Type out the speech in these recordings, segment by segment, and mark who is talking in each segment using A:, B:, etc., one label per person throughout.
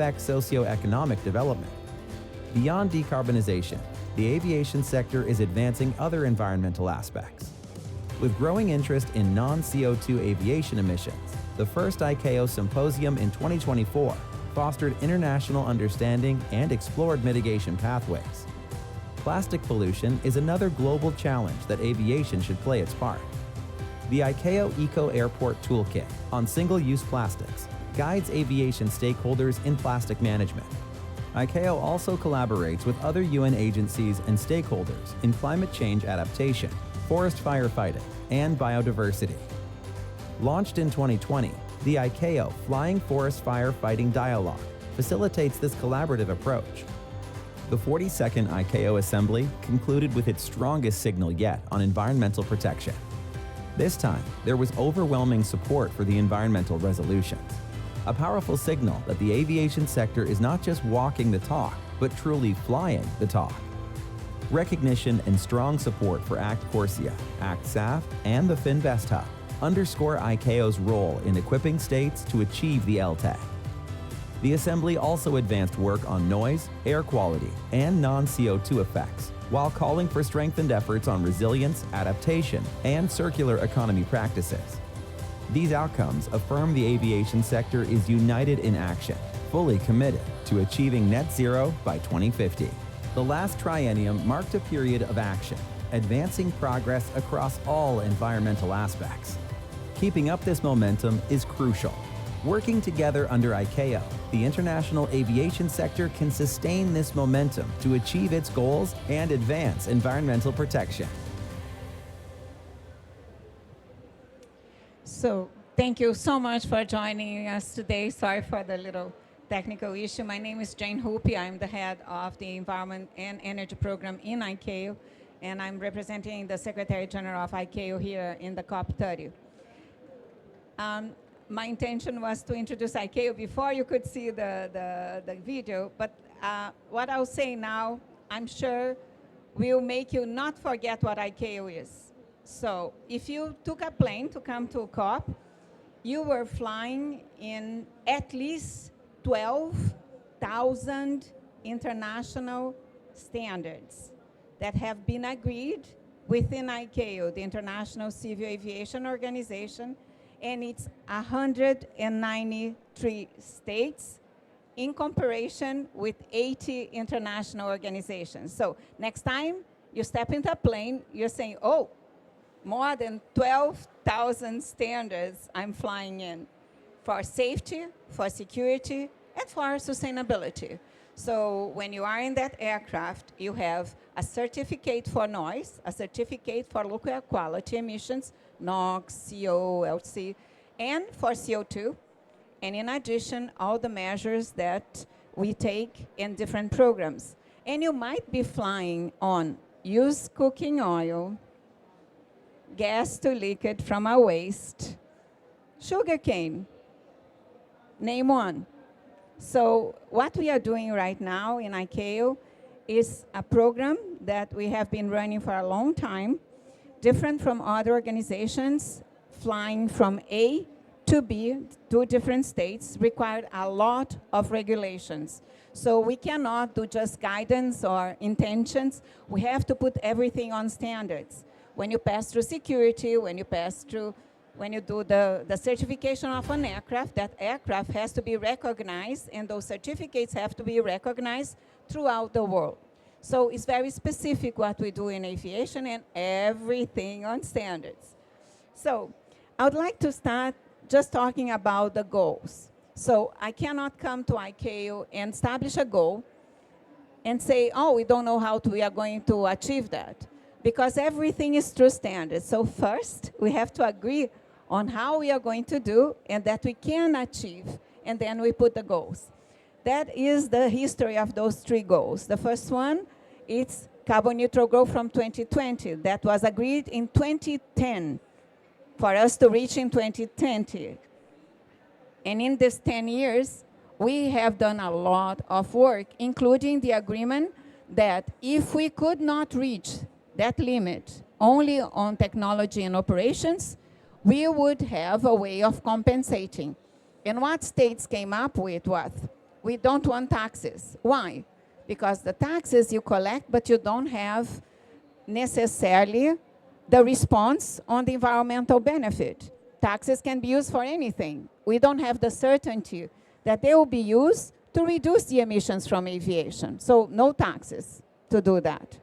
A: affect socioeconomic development. Beyond decarbonization, the aviation sector is advancing other environmental aspects. With growing interest in non-CO2 aviation emissions, the first ICAO symposium in 2024 fostered international understanding and explored mitigation pathways. Plastic pollution is another global challenge that aviation should play its part. The ICAO Eco Airport Toolkit on single-use plastics guides aviation stakeholders in plastic management. ICAO also collaborates with other UN agencies and stakeholders in climate change adaptation, forest firefighting, and biodiversity. Launched in 2020, the ICAO Flying Forest Firefighting Dialogue facilitates this collaborative approach. The 42nd ICAO Assembly concluded with its strongest signal yet on environmental protection. This time, there was overwhelming support for the environmental resolutions, a powerful signal that the aviation sector is not just walking the talk, but truly flying the talk. Recognition and strong support for ACT-CORSIA, ACT-SAF, and the Finvest Hub underscore ICAO's role in equipping states to achieve the LTAG. The Assembly also advanced work on noise, air quality, and non-CO2 effects, while calling for strengthened efforts on resilience, adaptation, and circular economy practices. These outcomes affirm the aviation sector is united in action, fully committed to achieving net zero by 2050. The last triennium marked a period of action, advancing progress across all environmental aspects. Keeping up this momentum is crucial. Working together under ICAO, the international aviation sector can sustain this momentum to achieve its goals and advance environmental protection.
B: So, thank you so much for joining us today. Sorry for the little technical issue. My name is Jane Hoopy. I'm the head of the Environment and Energy Program in ICAO, and I'm representing the Secretary General of ICAO here in the COP30. My intention was to introduce ICAO before you could see the video, but what I'll say now, I'm sure will make you not forget what ICAO is. So if you took a plane to come to COP, you were flying in at least 12,000 international standards that have been agreed within ICAO, the International Civil Aviation Organization, and it's 193 states in comparison with 80 international organizations. So next time you step into a plane, you're saying, oh, more than 12,000 standards I'm flying in for safety, for security, and for sustainability. So when you are in that aircraft, you have a certificate for noise, a certificate for local air quality emissions, NOx, CO, LC, and for CO2. And in addition, all the measures that we take in different programs. And you might be flying on used cooking oil, gas to liquid from a waste, sugarcane, name one. So what we are doing right now in ICAO is a program that we have been running for a long time, different from other organizations, flying from A to B to different states, required a lot of regulations. So we cannot do just guidance or intentions. We have to put everything on standards. When you pass through security, when you do the certification of an aircraft, that aircraft has to be recognized, and those certificates have to be recognized throughout the world. So it's very specific what we do in aviation, and everything on standards. So I would like to start just talking about the goals. So I cannot come to ICAO and establish a goal and say, oh, we don't know how we are going to achieve that, because everything is through standards. So first, we have to agree on how we are going to do and that we can achieve, and then we put the goals. That is the history of those three goals. The first one, it's carbon neutral growth from 2020. That was agreed in 2010 for us to reach in 2020. And in these 10 years, we have done a lot of work, including the agreement that if we could not reach that limit only on technology and operations, we would have a way of compensating. And what states came up with was we don't want taxes. Why? Because the taxes you collect, but you don't have necessarily the response on the environmental benefit. Taxes can be used for anything. We don't have the certainty that they will be used to reduce the emissions from aviation. So no taxes to do that.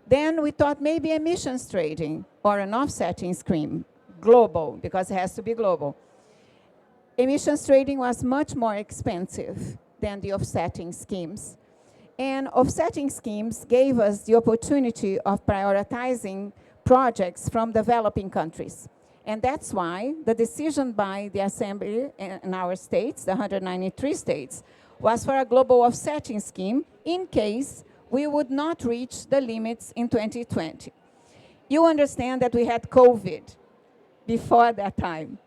B: Then we thought maybe emissions trading or an offsetting scheme, global, because it has to be global. Emissions trading was much more expensive than the offsetting schemes. And offsetting schemes gave us the opportunity of prioritizing projects from developing countries. And that's why the decision by the Assembly in our states, the 193 states, was for a global offsetting scheme in case we would not reach the limits in 2020. You understand that we had COVID before that time,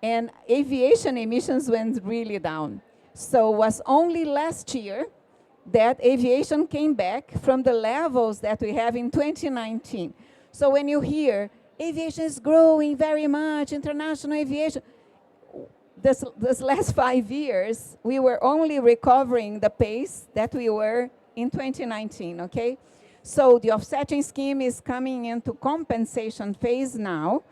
B: and aviation emissions went really down. So it was only last year that aviation came back from the levels that we have in 2019. So when you hear aviation is growing very much, international aviation, this last 5 years, we were only recovering the pace that we were in 2019, okay? So the offsetting scheme is coming into compensation phase now,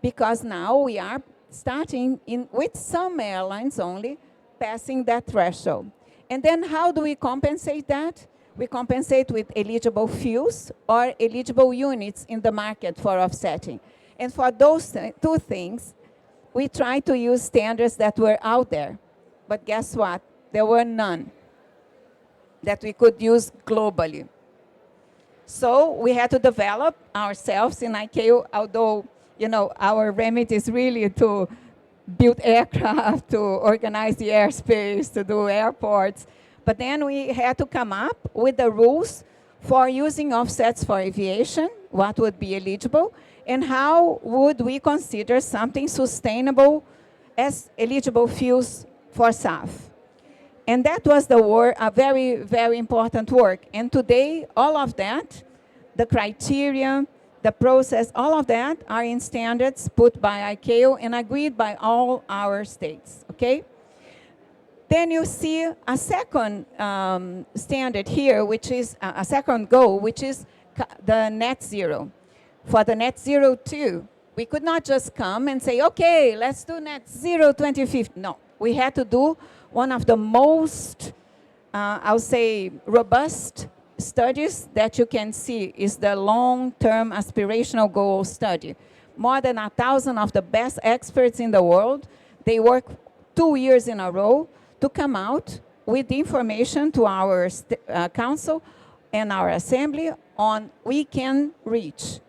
B: because now we are starting with some airlines only, passing that threshold. And then how do we compensate that? We compensate with eligible fuels or eligible units in the market for offsetting. And for those two things, we tried to use standards that were out there. But guess what? There were none that we could use globally. So we had to develop ourselves in ICAO, although our remit is really to build aircraft, to organize the airspace, to do airports. But then we had to come up with the rules for using offsets for aviation, what would be eligible, and how would we consider something sustainable as eligible fuels for SAF. And that was a very, very important work. And today, all of that, the criteria, the process, all of that are in standards put by ICAO and agreed by all our states, okay? Then you see a second standard here, which is a second goal, which is the net zero. For the net zero 2, we could not just come and say, okay, let's do net zero 2050. No, we had to do one of the most, I'll say, robust studies that you can see is the long-term aspirational goal study. More than 1,000 of the best experts in the world, they work 2 years in a row to come out with information to our council and our assembly on we can reach.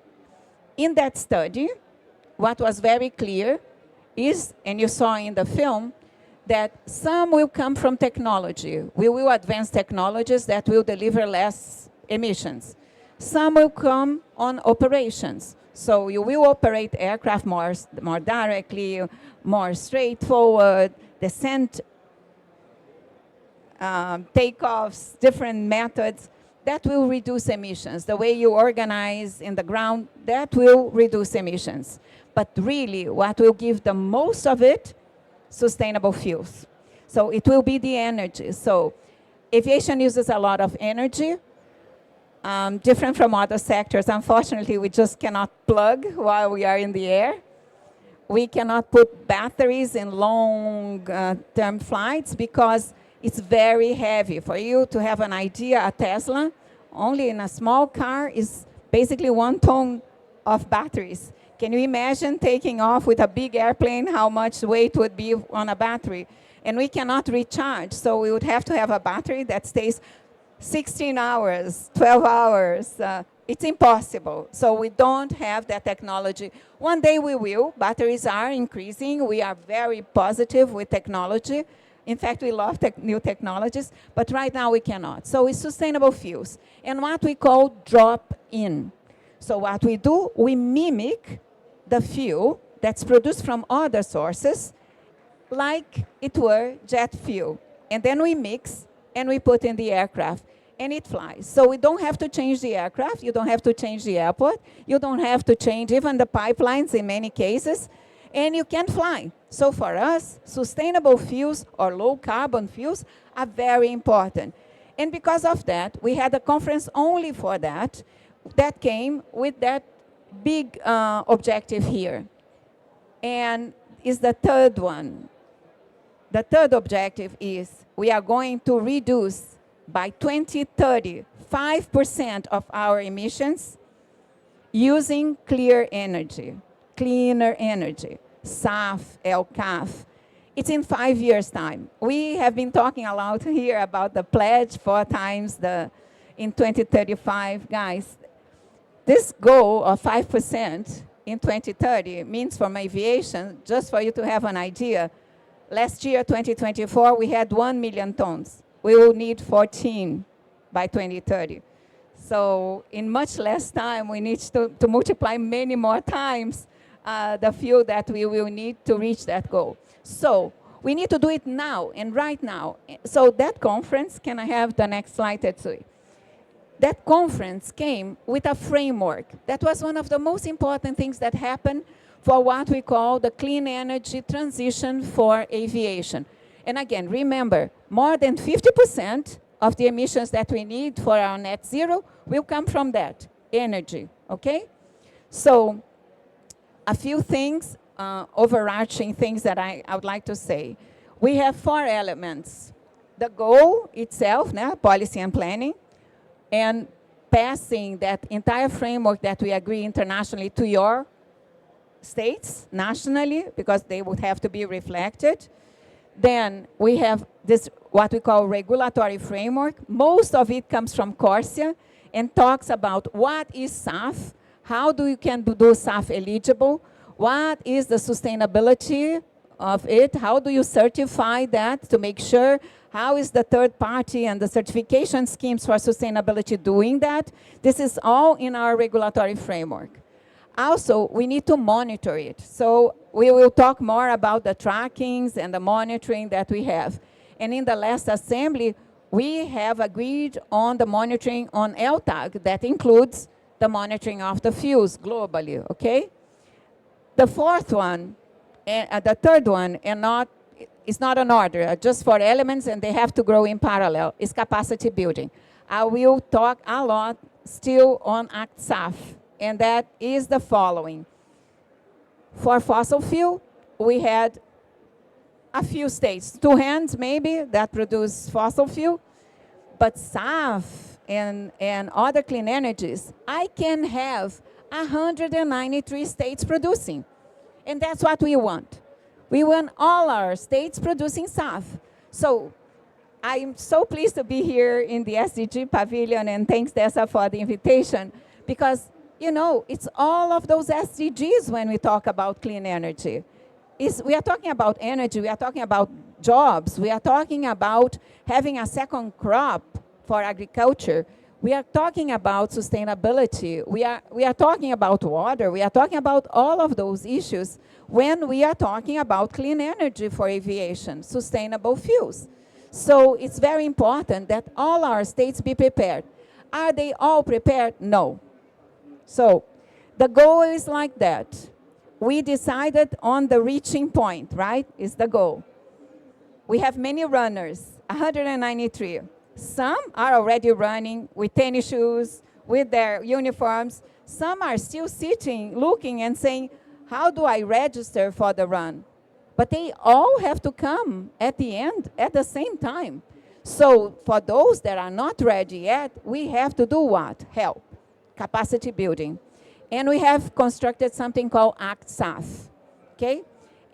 B: In that study, what was very clear is, and you saw in the film, that some will come from technology. We will advance technologies that will deliver less emissions. Some will come on operations. So you will operate aircraft more directly, more straightforward, descent, takeoffs, different methods. That will reduce emissions. The way you organize in the ground, that will reduce emissions. But really, what will give the most of it? Sustainable fuels. So it will be the energy. So aviation uses a lot of energy, different from other sectors. Unfortunately, we just cannot plug while we are in the air. We cannot put batteries in long-term flights because it's very heavy. For you to have an idea, a Tesla, only in a small car, is basically 1 ton of batteries. Can you imagine taking off with a big airplane, how much weight would be on a battery? And we cannot recharge, so we would have to have a battery that stays 16 hours, 12 hours. It's impossible. So we don't have that technology. One day we will. Batteries are increasing. We are very positive with technology. In fact, we love new technologies, but right now we cannot. So it's sustainable fuels. And what we call drop-in. So what we do, we mimic the fuel that's produced from other sources like it were jet fuel. And then we mix and we put in the aircraft and it flies. So we don't have to change the aircraft. You don't have to change the airport. You don't have to change even the pipelines in many cases. And you can fly. So for us, sustainable fuels or low carbon fuels are very important. And because of that, we had a conference only for that, that came with that big objective here. And is the third one. The third objective is we are going to reduce by 2030, 5% of our emissions using cleaner energy, SAF, LCAF. It's in 5 years' time. We have been talking a lot here about the pledge 4 times in 2035. Guys, this goal of 5% in 2030 means from aviation, just for you to have an idea, last year, 2024, we had 1 million tons. We will need 14 by 2030. So in much less time, we need to multiply many more times the fuel that we will need to reach that goal. So we need to do it now and right now. So that conference, can I have the next slide, Tetsui? That conference came with a framework. That was one of the most important things that happened for what we call the clean energy transition for aviation. And again, remember, more than 50% of the emissions that we need for our net zero will come from that energy, okay? So a few things, overarching things that I would like to say. We have 4 elements. The goal itself, policy and planning, and passing that entire framework that we agree internationally to your states, nationally, because they would have to be reflected. Then we have this, what we call regulatory framework. Most of it comes from CORSIA and talks about what is SAF, how you can do SAF eligible, what is the sustainability of it, how do you certify that to make sure, how is the third party and the certification schemes for sustainability doing that? This is all in our regulatory framework. Also, we need to monitor it. So we will talk more about the trackings and the monitoring that we have. And in the last assembly, we have agreed on the monitoring on LTAG that includes the monitoring of the fuels globally, okay? The fourth one, the third one, it's not an order, just for elements and they have to grow in parallel, is capacity building. I will talk a lot still on ACT-SAF, and that is the following. For fossil fuel, we had a few states, 2 hands maybe, that produce fossil fuel, but SAF and other clean energies, I can have 193 states producing, and that's what we want. We want all our states producing SAF. So I'm so pleased to be here in the SDG Pavilion, and thanks DESA for the invitation, because you know, it's all of those SDGs when we talk about clean energy. We are talking about energy, we are talking about jobs, we are talking about having a second crop for agriculture, we are talking about sustainability, we are talking about water, we are talking about all of those issues when we are talking about clean energy for aviation, sustainable fuels. So it's very important that all our states be prepared. Are they all prepared? No. So the goal is like that. We decided on the reaching point, right, is the goal. We have many runners, 193. Some are already running with tennis shoes, with their uniforms. Some are still sitting, looking and saying, how do I register for the run? But they all have to come at the end at the same time. So for those that are not ready yet, we have to do what? Help. Capacity building. And we have constructed something called ACT-SAF, okay?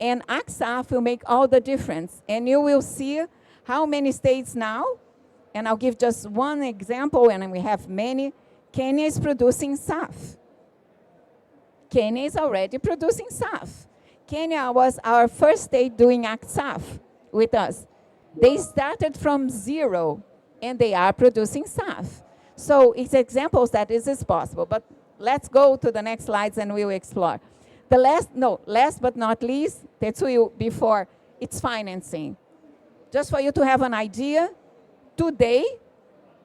B: And ACT-SAF will make all the difference. And you will see how many states now, and I'll give just one example, and we have many. Kenya is producing SAF. Kenya is already producing SAF. Kenya was our first state doing ACT-SAF with us. They started from 0, and they are producing SAF. So it's examples that this is possible, but let's go to the next slides and we will explore. Last but not least, Tetsuya, before, it's financing. Just for you to have an idea, today,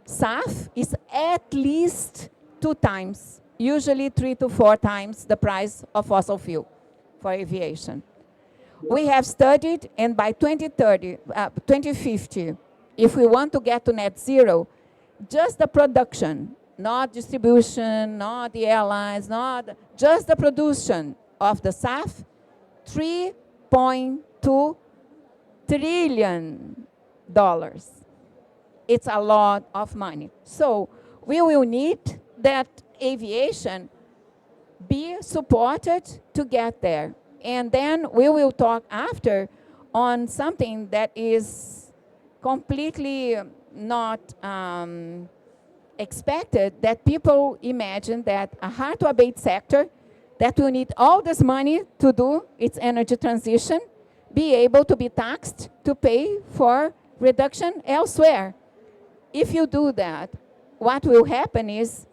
B: SAF is at least 2 times, usually 3 to 4 times the price of fossil fuel for aviation. We have studied, and by 2050, if we want to get to net zero, just the production, not distribution, not the airlines, just the production of the SAF, $3.2 trillion. It's a lot of money. So we will need that aviation be supported to get there. And then we will talk after on something that is completely not expected, that people imagine that a hard-to-abate sector that will need all this money to do its energy transition be able to be taxed to pay for reduction elsewhere. If you do that, what will happen is,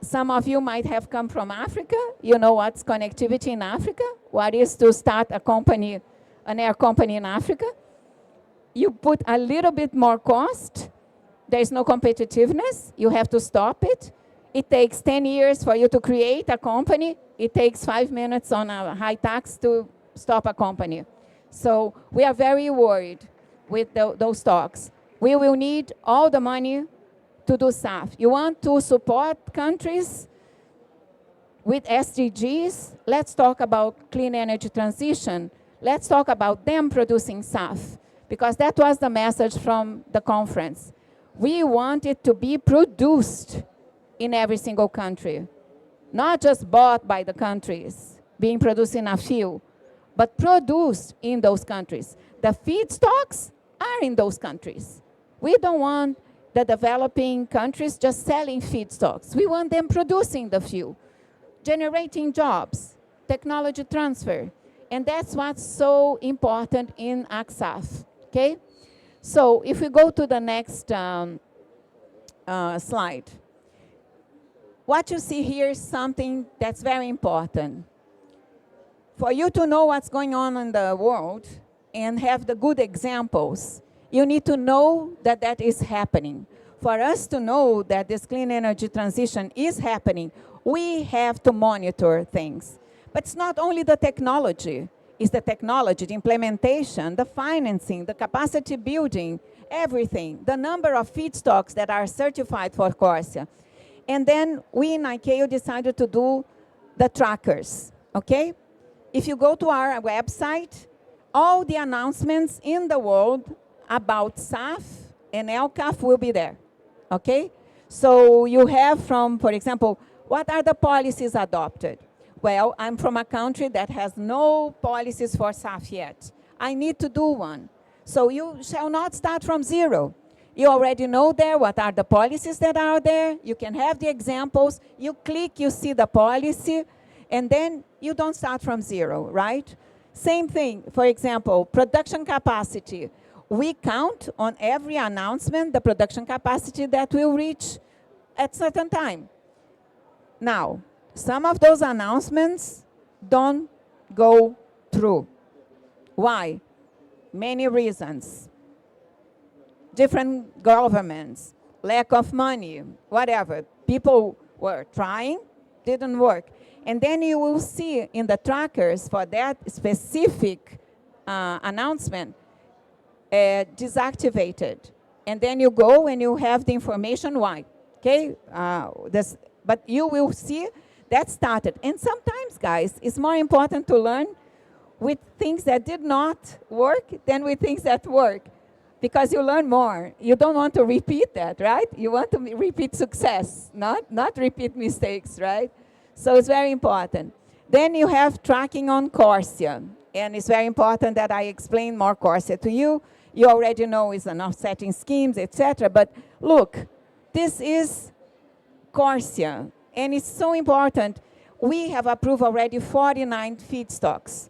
B: some of you might have come from Africa. You know what's connectivity in Africa, what is to start a company, an air company in Africa. You put a little bit more cost, there's no competitiveness, you have to stop it. It takes 10 years for you to create a company. It takes 5 minutes on a high tax to stop a company. So we are very worried with those talks. We will need all the money to do SAF. You want to support countries with SDGs? Let's talk about clean energy transition. Let's talk about them producing SAF, because that was the message from the conference. We want it to be produced in every single country, not just bought by the countries, being produced in a few, but produced in those countries. The feedstocks are in those countries. We don't want the developing countries just selling feedstocks. We want them producing the fuel, generating jobs, technology transfer. And that's what's so important in ACT-SAF, okay? So if we go to the next slide. What you see here is something that's very important. For you to know what's going on in the world and have the good examples, you need to know that that is happening. For us to know that this clean energy transition is happening, we have to monitor things. But it's not only the technology. It's the technology, the implementation, the financing, the capacity building, everything. The number of feedstocks that are certified for CORSIA. And then we in ICAO decided to do the trackers, okay? If you go to our website, all the announcements in the world about SAF and LCAF will be there, okay? So you have from, for example, what are the policies adopted? Well, I'm from a country that has no policies for SAF yet. I need to do one. So you shall not start from zero. You already know there what are the policies that are there. You can have the examples. You click, you see the policy, and then you don't start from zero, right? Same thing, for example, production capacity. We count on every announcement the production capacity that will reach at certain time. Now, some of those announcements don't go through. Why? Many reasons. Different governments, lack of money, whatever. People were trying, didn't work. And then you will see in the trackers for that specific announcement, deactivated. And then you go and you have the information why, okay? But you will see that started. And sometimes, guys, it's more important to learn with things that did not work than with things that work, because you learn more. You don't want to repeat that, right? You want to repeat success, not repeat mistakes, right? So it's very important. Then you have tracking on CORSIA. And it's very important that I explain more CORSIA to you. You already know it's an offsetting schemes, etc. But look, this is CORSIA. And it's so important. We have approved already 49 feedstocks,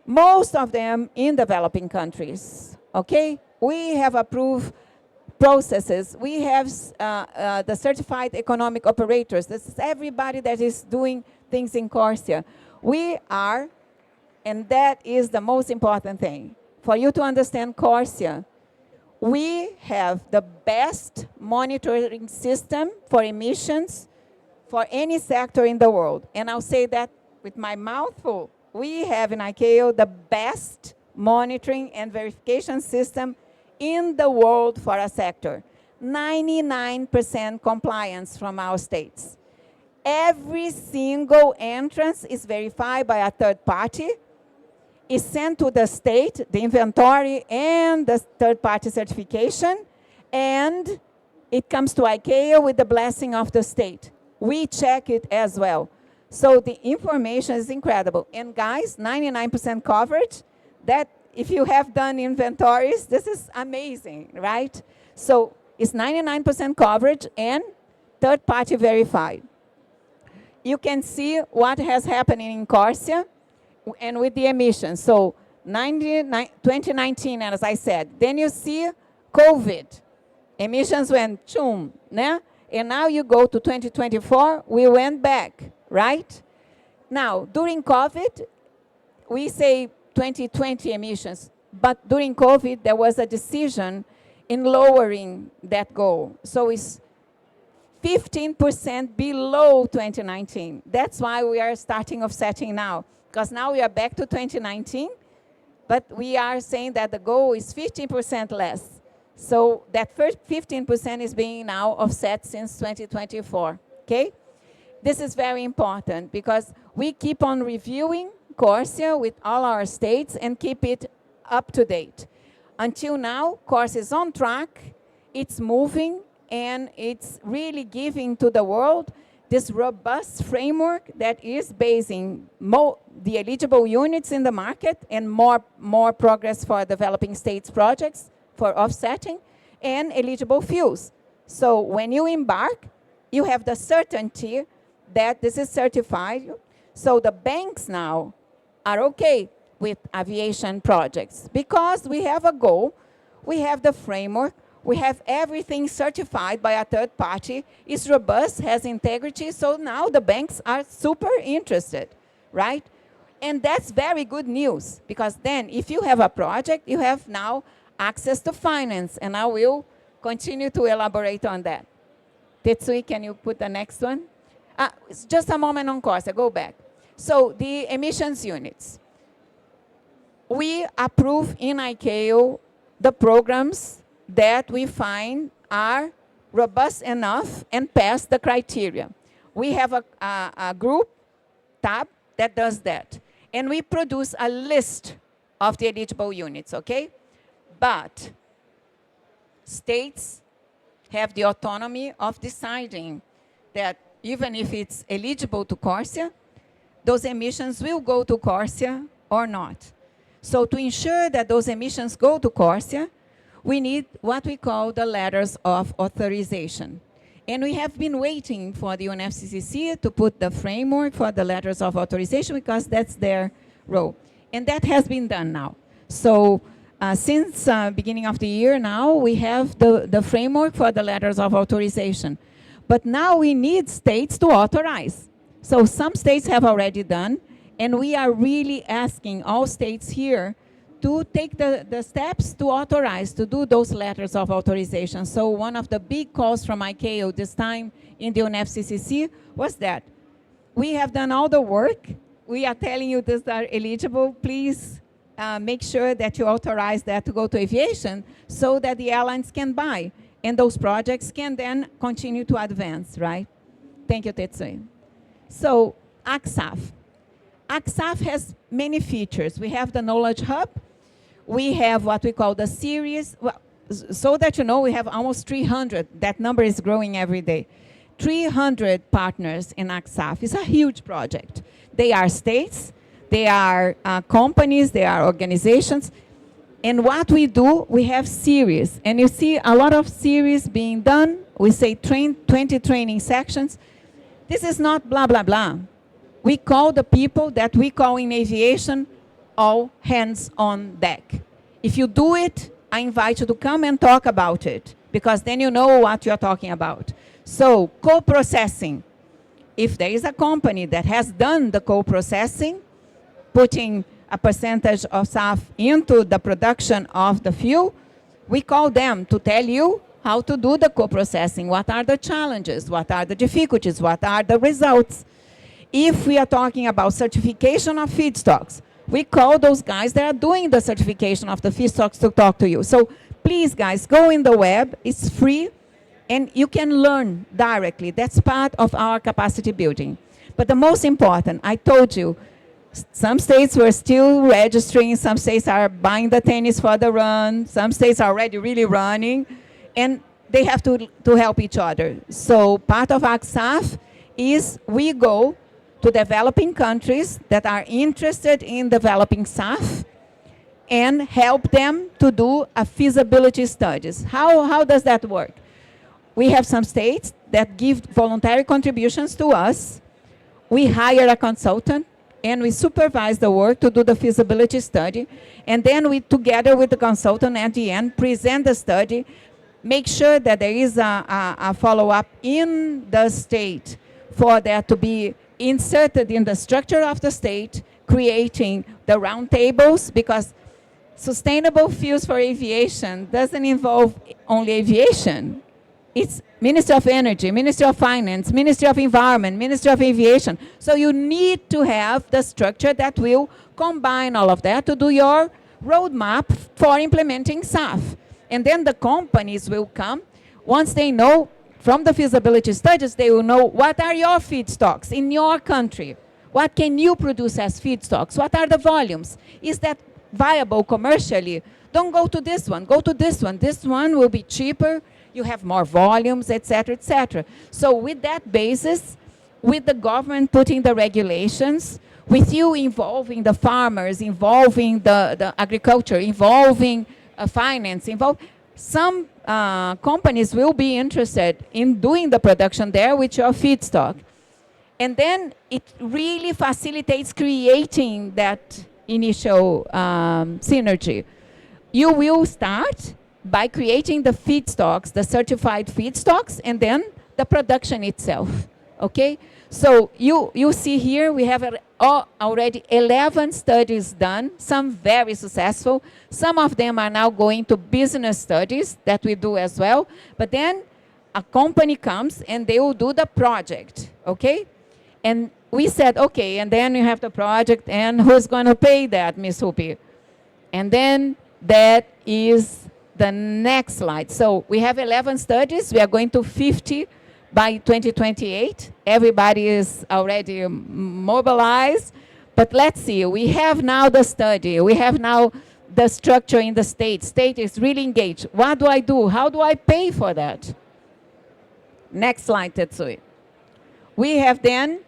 B: most of them in developing countries, okay? We have approved processes. We have the certified economic operators. This is everybody that is doing things in CORSIA. We are, and that is the most important thing. For you to understand CORSIA, we have the best monitoring system for emissions for any sector in the world. And I'll say that with my mouth full. We have in ICAO the best monitoring and verification system in the world for a sector. 99% compliance from our states. Every single entrance is verified by a third party, is sent to the state, the inventory and the third-party certification, and it comes to ICAO with the blessing of the state. We check it as well. So the information is incredible. And guys, 99% coverage, that if you have done inventories, this is amazing, right? So it's 99% coverage and third-party verified. You can see what has happened in Corsia and with the emissions. So 2019, as I said. Then you see COVID. Emissions went, choom, né? And now you go to 2024, we went back, right? Now, during COVID, we say 2020 emissions, but during COVID, there was a decision in lowering that goal. So it's 15% below 2019. That's why we are starting offsetting now, because now we are back to 2019, but we are saying that the goal is 15% less. So that first 15% is being now offset since 2024, okay? This is very important because we keep on reviewing Corsia with all our states and keep it up to date. Until now, Corsia is on track, it's moving, and it's really giving to the world this robust framework that is basing the eligible units in the market and more progress for developing states projects for offsetting and eligible fuels. So when you embark, you have the certainty that this is certified. So the banks now are okay with aviation projects because we have a goal, we have the framework, we have everything certified by a third party, it's robust, has integrity, so now the banks are super interested, right? And that's very good news, because then if you have a project, you have now access to finance, and I will continue to elaborate on that. Tetsui, can you put the next one? Just a moment on Corsia, go back. So the emissions units. We approve in ICAO the programs that we find are robust enough and pass the criteria. We have a group tab that does that. And we produce a list of the eligible units, okay? But states have the autonomy of deciding that even if it's eligible to Corsia, those emissions will go to Corsia or not. So to ensure that those emissions go to Corsia, we need what we call the letters of authorization. And we have been waiting for the UNFCCC to put the framework for the letters of authorization because that's their role. And that has been done now. So since beginning of the year now, we have the framework for the letters of authorization. But now we need states to authorize. So some states have already done, and we are really asking all states here to take the steps to authorize, to do those letters of authorization. So one of the big calls from ICAO this time in the UNFCCC was that we have done all the work. We are telling you these are eligible. Please make sure that you authorize that to go to aviation so that the airlines can buy. And those projects can then continue to advance, right? Thank you, Tetsui. So ACT-SAF. ACT-SAF has many features. We have the Knowledge Hub. We have what we call the series. Well, so that you know, we have almost 300. That number is growing every day. 300 partners in ACT-SAF. It's a huge project. They are states, they are companies, they are organizations. And what we do, we have series. And you see a lot of series being done. We say 20 training sections. This is not blah, blah, blah. We call the people that we call in aviation all hands on deck. If you do it, I invite you to come and talk about it, because then you know what you're talking about. So co-processing. If there is a company that has done the co-processing, putting a percentage of SAF into the production of the fuel, we call them to tell you how to do the co-processing. What are the challenges? What are the difficulties? What are the results? If we are talking about certification of feedstocks, we call those guys that are doing the certification of the feedstocks to talk to you. So please, guys, go in the web. It's free, and you can learn directly. That's part of our capacity building. But the most important, I told you, some states were still registering, some states are buying the tennis for the run, some states are already really running, and they have to help each other. So part of ACT-SAF is we go to developing countries that are interested in developing SAF and help them to do a feasibility studies. How does that work? We have some states that give voluntary contributions to us. We hire a consultant and we supervise the work to do the feasibility study. And then we, together with the consultant at the end, present the study, make sure that there is a follow-up in the state for that to be inserted in the structure of the state, creating the roundtables, because sustainable fuels for aviation doesn't involve only aviation. It's Ministry of Energy, Ministry of Finance, Ministry of Environment, Ministry of Aviation. So you need to have the structure that will combine all of that to do your roadmap for implementing SAF. And then the companies will come. Once they know from the feasibility studies, they will know what are your feedstocks in your country. What can you produce as feedstocks? What are the volumes? Is that viable commercially? Don't go to this one, go to this one. This one will be cheaper. You have more volumes, et cetera, et cetera. So with that basis, with the government putting the regulations, with you involving the farmers, involving the agriculture, involving finance, some companies will be interested in doing the production there with your feedstock. And then it really facilitates creating that initial synergy. You will start by creating the feedstocks, the certified feedstocks, and then the production itself, okay? So you see here we have already 11 studies done, some very successful. Some of them are now going to business studies that we do as well. But then a company comes and they will do the project, okay? And we said, okay, and then you have the project, and who's going to pay that, Ms. Hupi? And then that is the next slide. So we have 11 studies. We are going to 50 by 2028. Everybody is already mobilized. But let's see. We have now the study. We have now the structure in the state. State is really engaged. What do I do? How do I pay for that? Next slide, Tetsui. We have then,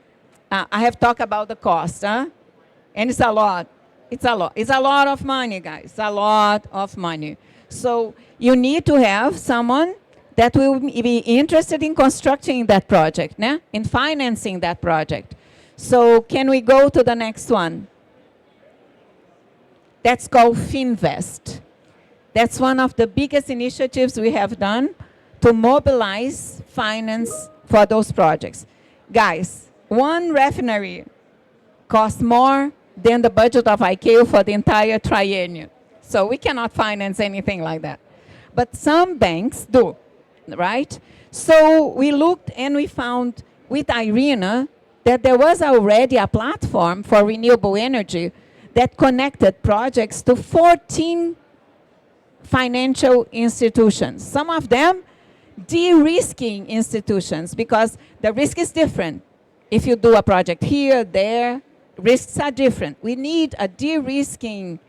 B: I have talked about the cost, and it's a lot. It's a lot. It's a lot of money, guys. It's a lot of money. So you need to have someone that will be interested in constructing that project, in financing that project. So can we go to the next one? That's called Finvest. That's one of the biggest initiatives we have done to mobilize finance for those projects. Guys, one refinery costs more than the budget of ICAO for the entire triennium. So we cannot finance anything like that. But some banks do, right? So we looked and we found with IRENA that there was already a platform for renewable energy that connected projects to 14 financial institutions. Some of them de-risking institutions, because the risk is different. If you do a project here, there, risks are different. We need a de-risking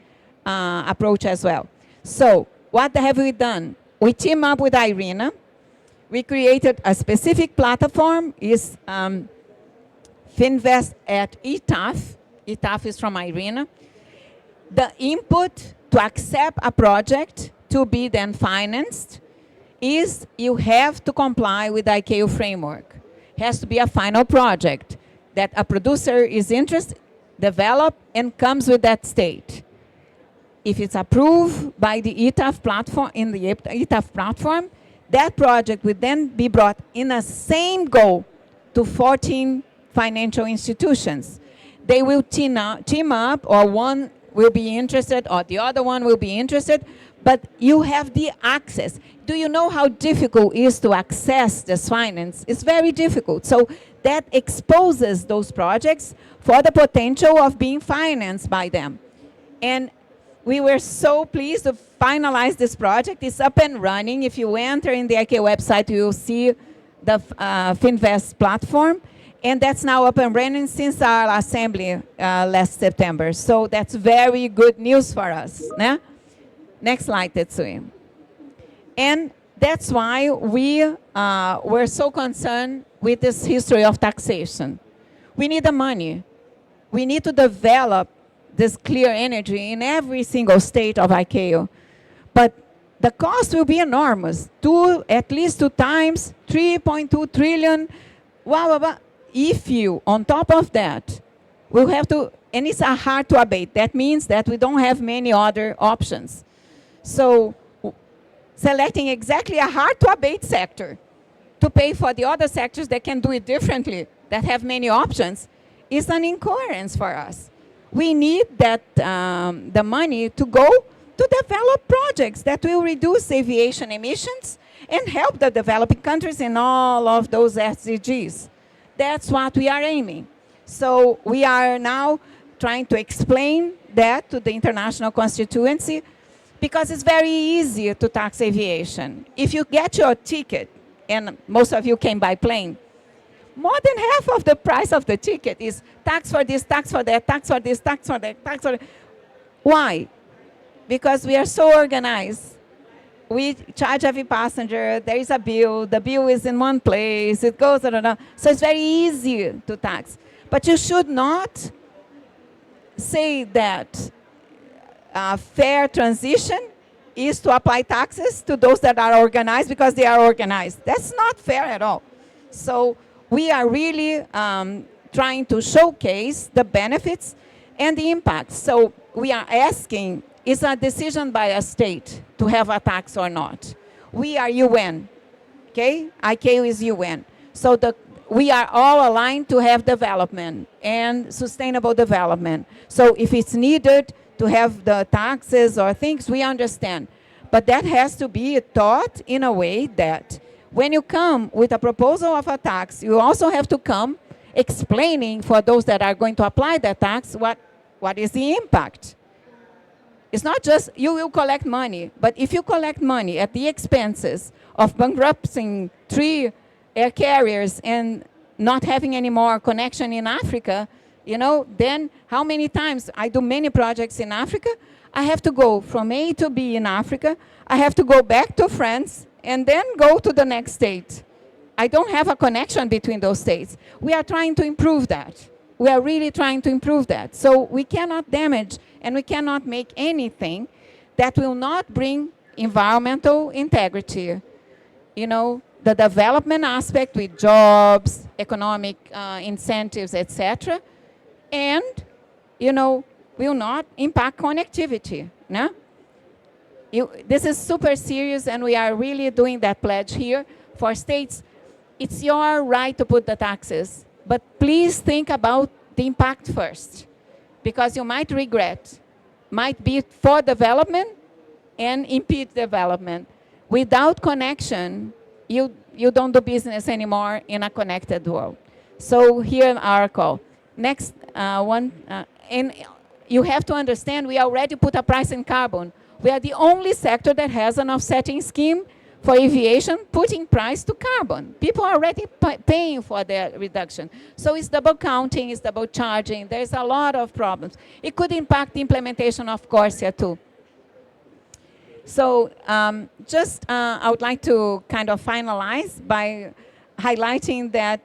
B: approach as well. So what have we done? We team up with IRENA. We created a specific platform, is Finvest at ETAF. ETAF is from IRENA. The input to accept a project to be then financed is you have to comply with the ICAO framework. It has to be a final project that a producer is interested, develop, and comes with that state. If it's approved by the ETAF platform, in the ETAF platform, that project would then be brought in the same goal to 14 financial institutions. They will team up, or one will be interested, or the other one will be interested, but you have the access. Do you know how difficult it is to access this finance? It's very difficult. So that exposes those projects for the potential of being financed by them. And we were so pleased to finalized this project. It's up and running. If you enter in the ICAO website, you will see the Finvest platform. And that's now up and running since our assembly last September. So that's very good news for us. Né? Next slide, Tetsui. And that's why we were so concerned with this history of taxation. We need the money. We need to develop this clear energy in every single state of ICAO. But the cost will be enormous. At least 2 times, 3.2 trillion, blah, blah, blah. If you, on top of that, we'll have to, and it's hard to abate. That means that we don't have many other options. So selecting exactly a hard-to-abate sector to pay for the other sectors that can do it differently, that have many options, is an incoherence for us. We need that the money to go to develop projects that will reduce aviation emissions and help the developing countries in all of those SDGs. That's what we are aiming. So we are now trying to explain that to the international constituency, because it's very easy to tax aviation. If you get your ticket, and most of you came by plane, more than half of the price of the ticket is tax for this, tax for that, tax for this, tax for that, tax for that. Why? Because we are so organized. We charge every passenger, there is a bill, the bill is in one place, it goes, so it's very easy to tax. But you should not say that fair transition is to apply taxes to those that are organized because they are organized. That's not fair at all. So we are really trying to showcase the benefits and the impacts. So we are asking, is a decision by a state to have a tax or not? We are UN, okay? ICAO is UN. So we are all aligned to have development and sustainable development. So if it's needed to have the taxes or things, we understand. But that has to be taught in a way that when you come with a proposal of a tax, you also have to come explaining for those that are going to apply that tax what is the impact. It's not just you will collect money, but if you collect money at the expenses of bankrupting 3 air carriers and not having any more connection in Africa, you know, then how many times I do many projects in Africa, I have to go from A to B in Africa, I have to go back to France, and then go to the next state. I don't have a connection between those states. We are trying to improve that. We are really trying to improve that. So we cannot damage and we cannot make anything that will not bring environmental integrity. You know, the development aspect with jobs, economic incentives, etc. And, you know, will not impact connectivity. No? This is super serious, and we are really doing that pledge here for states. It's your right to put the taxes, but please think about the impact first, because you might regret, might be for development and impede development. Without connection, you don't do business anymore in a connected world. So here our call. Next one, and you have to understand we already put a price in carbon. We are the only sector that has an offsetting scheme for aviation, putting price to carbon. People are already paying for their reduction. So it's double counting, it's double charging. There's a lot of problems. It could impact the implementation of CORSIA too. So I would like to kind of finalize by highlighting that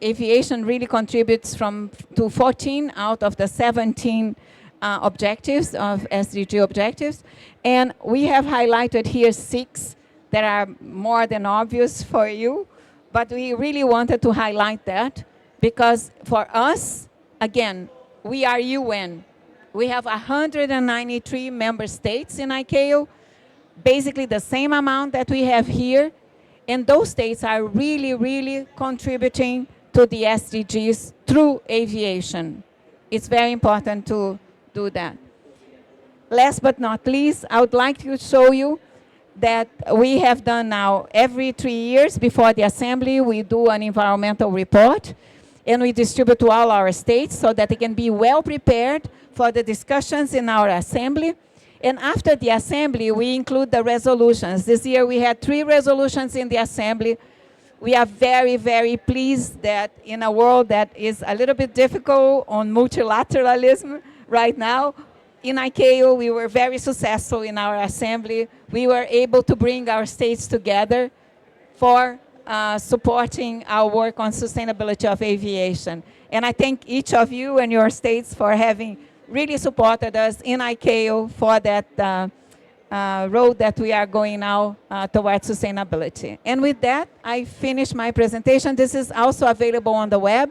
B: aviation really contributes to 14 out of the 17 objectives of SDG objectives. And we have highlighted here 6 that are more than obvious for you, but we really wanted to highlight that because for us, again, we are UN. We have 193 member states in ICAO, basically the same amount that we have here, and those states are really, really contributing to the SDGs through aviation. It's very important to do that. Last but not least, I would like to show you that we have done now every 3 years before the assembly, we do an environmental report and we distribute to all our states so that they can be well prepared for the discussions in our assembly. And after the assembly, we include the resolutions. This year we had 3 resolutions in the assembly. We are very, very pleased that in a world that is a little bit difficult on multilateralism right now, in ICAO we were very successful in our assembly. We were able to bring our states together for supporting our work on sustainability of aviation. And I thank each of you and your states for having really supported us in ICAO for that road that we are going now towards sustainability. And with that, I finish my presentation. This is also available on the web.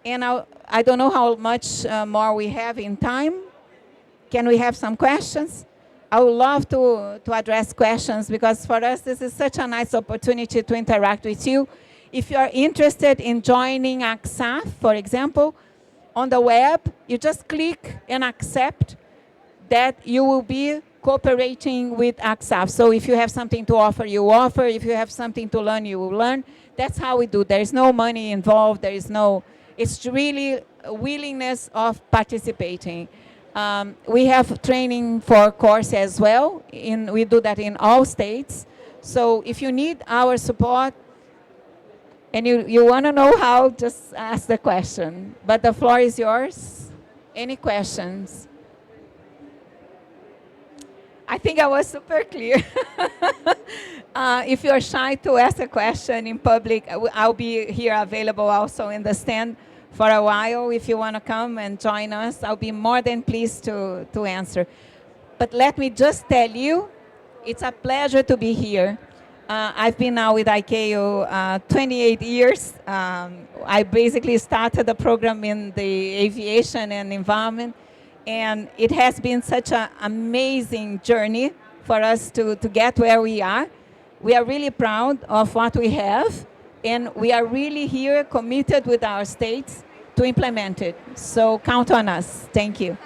B: And I don't know how much more we have in time. Can we have some questions? I would love to address questions, because for us this is such a nice opportunity to interact with you. If you are interested in joining ACT-SAF, for example, on the web, you just click and accept that you will be cooperating with ACT-SAF. So if you have something to offer, you offer. If you have something to learn, you will learn. That's how we do. There is no money involved. It's really a willingness of participating. We have training for course as well. We do that in all states. So if you need our support and you want to know how, just ask the question. But the floor is yours. Any questions? I think I was super clear. If you're shy to ask a question in public, I'll be here available also in the stand for a while. If you want to come and join us, I'll be more than pleased to answer. But let me just tell you, it's a pleasure to be here. I've been now with ICAO 28 years. I basically started the program in the aviation and environment, and it has been such an amazing journey for us to get where we are. We are really proud of what we have, and we are really here committed with our states to implement it. So count on us. Thank you.